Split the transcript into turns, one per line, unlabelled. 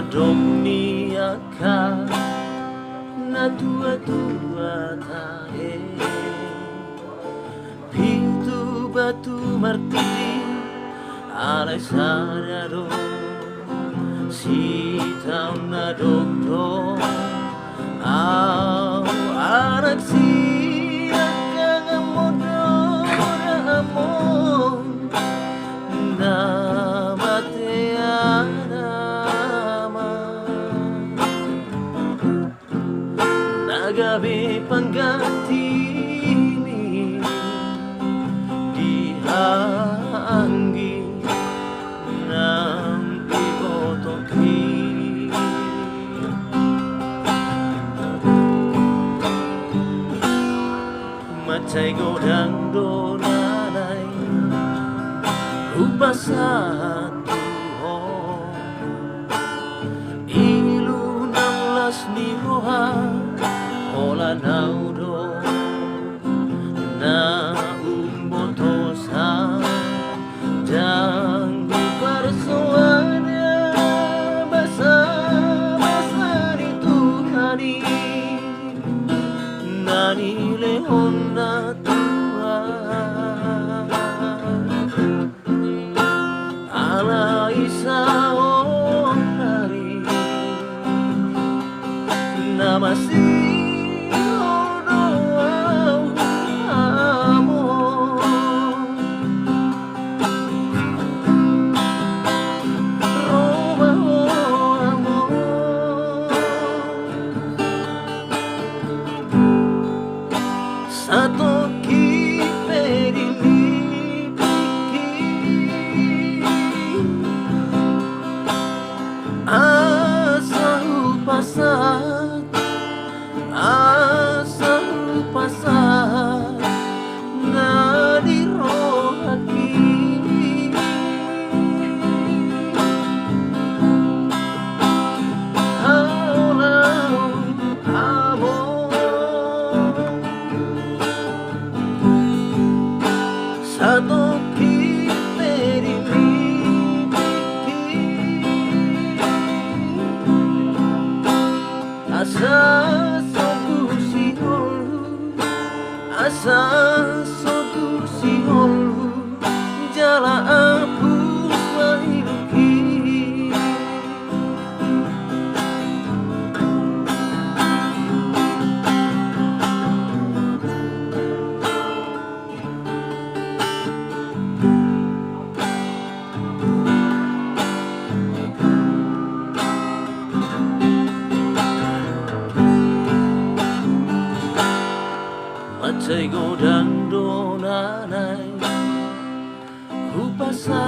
domniaka na tua-tua tae pintu batu martiri alai sarado si tau na dokto au anak si akang modora amon na gabi panggatini dihanggi ng ibotoki macay godang donanay upasan tuhong ilunang las ni Moha Ola naudo na umbotosa dan di persoalnya basa-basa di Tuhani nani leon na tua ala isa onari namasi Satu kiperini asa upasat na dirohaki Satu kiperini asa soku siholu jala apus mahiruki Macay godang donanay upasa